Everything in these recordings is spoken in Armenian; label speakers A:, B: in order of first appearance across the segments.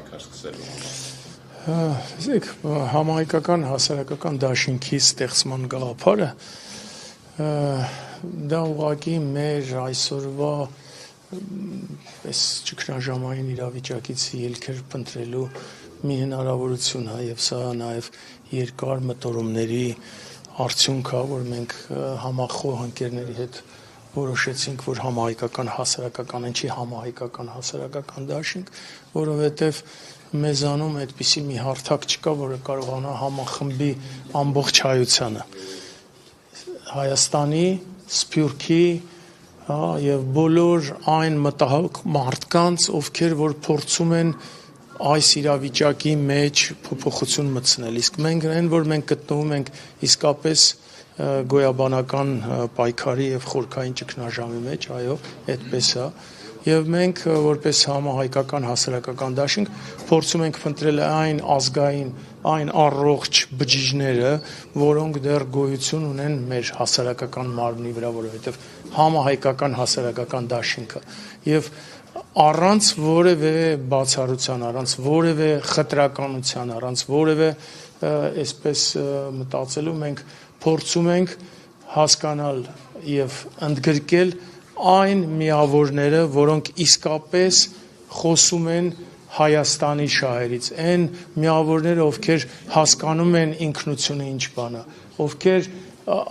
A: պայքար սկսելու
B: Իսկ համահայկական հասարակական դաշինքի ստեղծման գաղափարը դա ուղղակի մեր այսօրվա այս ճգնաժամային իրավիճակից ելքեր փնտրելու մի հնարավորություն է եւ սա նաեւ երկար մտորումների արդյունք է, որ մենք համախոհ ընկերների հետ որոշեցինք, որ համահայկական հասարակական, ինչի համահայկական հասարակական դաշինք, որովհետեւ մեզանում այդպիսի մի հարթակ չկա, որը կարողանա համախմբի ամբողջ հայությանը։ Հայաստանի, Սփյուռքի, եւ բոլոր այն մտահոգ մարդկանց, ովքեր որ փորձում են այս իրավիճակի մեջ փոփոխություն մտցնել։ Իսկ մենք այն, որ մենք գտնվում ենք իսկապես գոյաբանական պայքարի եւ խորքային ճգնաժամի մեջ, այո, այդպես է։ Եվ մենք որպես համահայկական հասարակական դաշինք փորձում ենք փնտրել այն ազգային, այն առողջ բջիջները, որոնք դեռ գոյություն ունեն մեր հասարակական մարմնի վրա, որովհետև համահայկական հասարակական դաշինքը եւ առանց որևէ բացառության, առանց որևէ խտրականության, առանց որևէ այսպես մտածելու մենք փորձում ենք հասկանալ եւ ընդգրկել այն միավորները, որոնք իսկապես խոսում են Հայաստանի շահերից, այն միավորները, ովքեր հասկանում են ինքնությունը ինչ բան է, ովքեր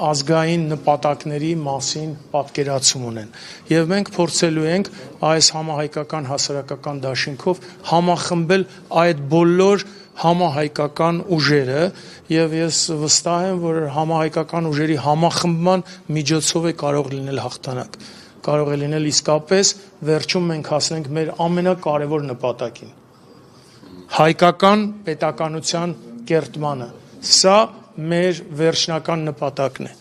B: ազգային նպատակների մասին պատկերացում ունեն։ Եվ մենք փորձելու ենք այս համահայկական հասարակական դաշինքով համախմբել այդ բոլոր համահայկական ուժերը եւ ես վստահ եմ, որ համահայկական ուժերի համախմբման միջոցով է կարող լինել հաղթանակ։ Կարող է լինել իսկապես վերջում մենք հասնենք մեր ամենակարևոր նպատակին։ Հայկական պետականության կերտմանը։ Սա մեր վերջնական նպատակն է։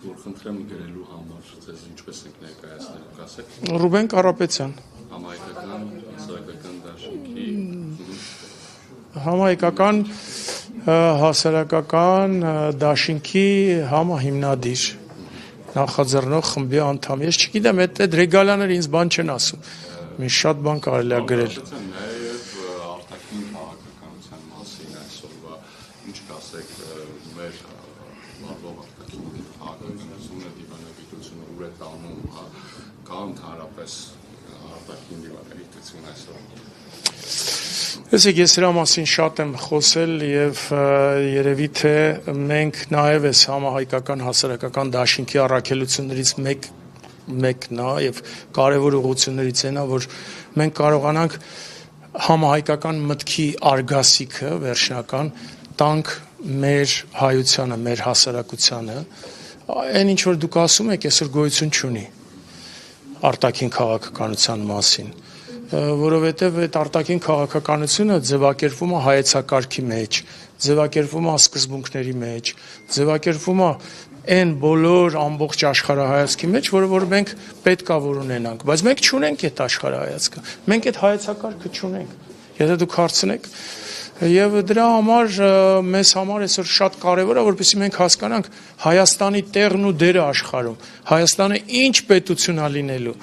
A: Որ խնդրեմ գրելու համար ձեզ ինչպես եք ներկայացնել, կասեք։
B: Ռուբեն Կարապետյան։
A: Համահայկական հասարակական դաշինքի
B: Համահայկական հասարակական դաշինքի համահիմնադիր նախաձեռնող խմբի անդամ։ Ես չգիտեմ, այդ ռեգալիաները ինձ բան չեն ասում։ Մի շատ բան կարելի է գրել։
A: Նաև արտաքին քաղաքականության մասին այսօրվա ինչ կասեք մեր լավով արտաքին քաղաքականությունը, դիվանագիտությունը ուր է տանում, կա ընդհանրապես արտաքին դիվանագիտություն այսօր։
B: Եսեք ես սրա մասին շատ եմ խոսել եւ երևի թե մենք նաեւ այս համահայկական հասարակական դաշինքի առաքելություններից մեկն է եւ կարեւոր ուղղություններից այն է, որ մենք կարողանանք համահայկական մտքի արգասիքը վերջնական տանք մեր հայությանը, մեր հասարակությանը, այն ինչ որ դուք ասում եք, այսօր գոյություն չունի արտաքին քաղաքականության մասին, որովհետև այդ արտաքին քաղաքականությունը ձևակերպվում է հայեցակարգի մեջ, ձևակերպվում է սկզբունքների մեջ, ձևակերպվում է այն բոլոր ամբողջ աշխարհայացքի մեջ, որ մենք պետք է որ ունենանք, բայց մենք չունենք այդ աշխարհայացքը, մենք այդ հայեցակարգը չունենք, եթե դուք հարցնեք, եւ դրա համար մեզ համար այսօր շատ կարեւոր է, որպեսզի մենք հասկանանք Հայաստանի տեղն ու դերը աշխարհում, Հայաստանը ինչ պետություն է լինելու,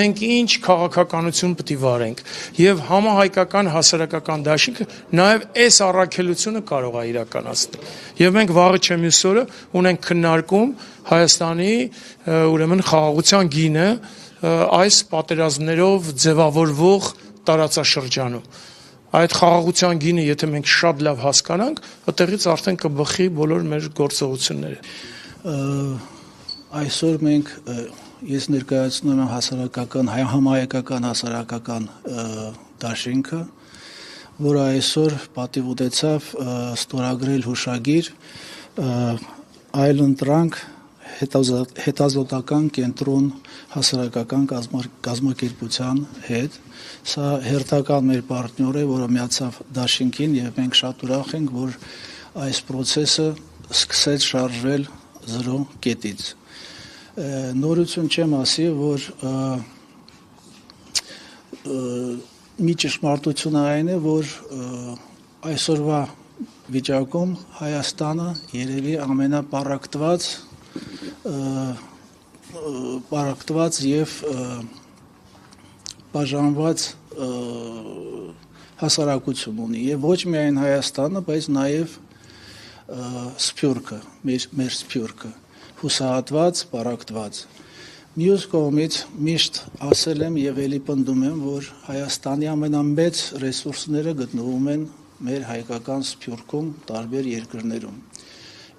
B: մենք ինչ քաղաքականություն պետք է վարենք եւ համահայկական հասարակական դաշինքը նաեւ այս առաքելությունը կարող է իրականացնել։ Եվ մենք վաղը չէ մյուս օրը ունենք քննարկում Հայաստանի ուրեմն խաղաղության գինը այս պատերազմներով ձևավորվող տարածաշրջանում։ Այդ խաղաղության գինը, եթե մենք շատ լավ հասկանանք, այդտեղից արդեն կբխի բոլոր մեր գործողությունները։
C: Այսօր մենք ես ներկայացնում եմ հասարակական համահայկական հասարակական դաշինքը, որը այսօր պատիվ ունեցավ ստորագրել հուշագիր այլընտրանք հետազոտական կենտրոն հասարակական կազմակերպության հետ։ Սա հերթական մեր պարտներ է, որը միացավ դաշինքին եւ մենք շատ ուրախ ենք, որ այս process-ը սկսեց շարժվել 0 կետից։ Նորություն չեմ ասի, որ մի ճշմարտությունը այն է, որ այսօրվա վիճակում Հայաստանը երևի ամենապարակտված եւ բաժանված հասարակություն ունի եւ ոչ միայն Հայաստանը, բայց նաեւ Սփյուռքը, մեր Սփյուռքը, հուսահատված, բարակտված։ Մյուս կողմից միշտ ասել եմ եւ ելի պնդում եմ, որ Հայաստանի ամենամեծ ռեսուրսները գտնվում են մեր հայկական Սփյուռքում, տարբեր երկրներում։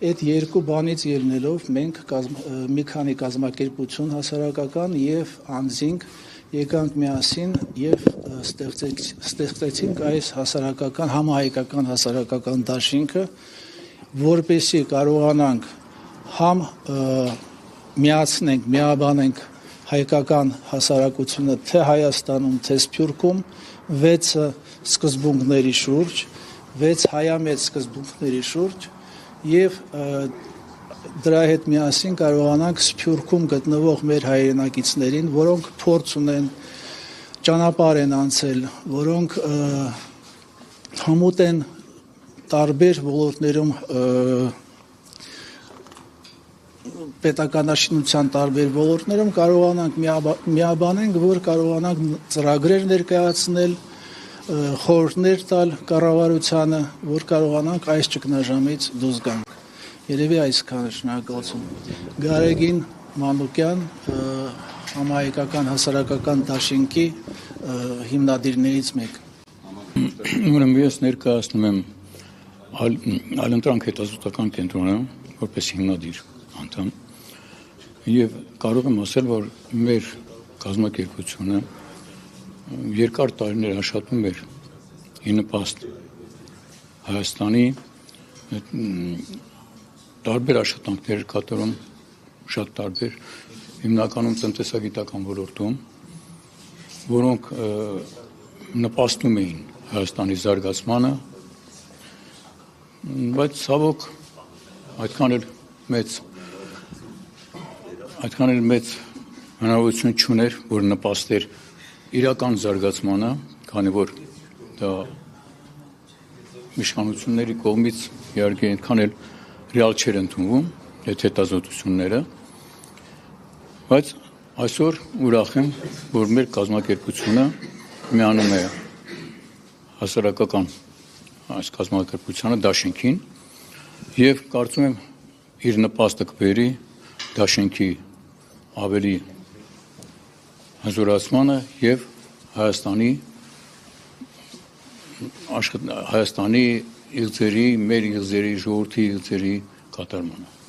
C: Այդ երկու բանից ելնելով մենք մի քանի կազմակերպություն հասարակական եւ անձինք եկանք միասին եւ ստեղծեցինք այս հասարակական համահայկական հասարակական դաշինքը, որպեսզի կարողանանք համ միացնենք, միաբանենք հայկական հասարակությունը թե Հայաստանում, թե Սփյուռքում 6 սկզբունքների շուրջ, 6 հայամետ սկզբունքների շուրջ եւ դրա հետ միասին կարողանանք Սփյուռքում գտնվող մեր հայրենակիցներին, որոնք փորձ ունեն, ճանապարհ են անցել, որոնք հմուտ են տարբեր ոլորտներում պետականաշինության տարբեր ոլորտներում կարողանանք միաբանենք, որ կարողանանք ծրագրեր ներկայացնել, խորհուրդներ տալ կառավարությանը, որ կարողանանք այս ճգնաժամից դուրս գանք։ Երևի այսքանը, շնորհակալություն։ Գարեգին Մանուկյան, համահայկական հասարակական դաշինքի հիմնադիրներից մեկը։
D: Ուրեմն ես ներկայացնում եմ այլընտրանք հետազոտական կենտրոնը որպես հիմնադիր անդամ եւ կարող եմ ասել, որ մեր կազմակերպությունը երկար տարիներ աշխատում էր ի նպաստ Հայաստանի տարբեր աշխատանքներ կատարում, շատ տարբեր, հիմնականում տնտեսագիտական ոլորտում, որոնք նպաստում էին Հայաստանի զարգացմանը, բայց ցավոք այդքան էլ մեծ հնարավորություն չուներ, որ նպաստեր իրական զարգացմանը, քանի որ դա իշխանությունների կողմից իհարկե այնքան էլ ռեալ չէր ընդունվում այդ հետազոտությունները, բայց այսօր ուրախ եմ, որ մեր կազմակերպությունը միանում է հասարակական այս կազմակերպությանը դաշինքին եւ կարծում եմ իր նպաստը կբերի դաշինքի ավելի հզորացմանը եւ Հայաստանի իղձերի, մեր իղձերի, ժողովրդի իղձերի կատարմանը։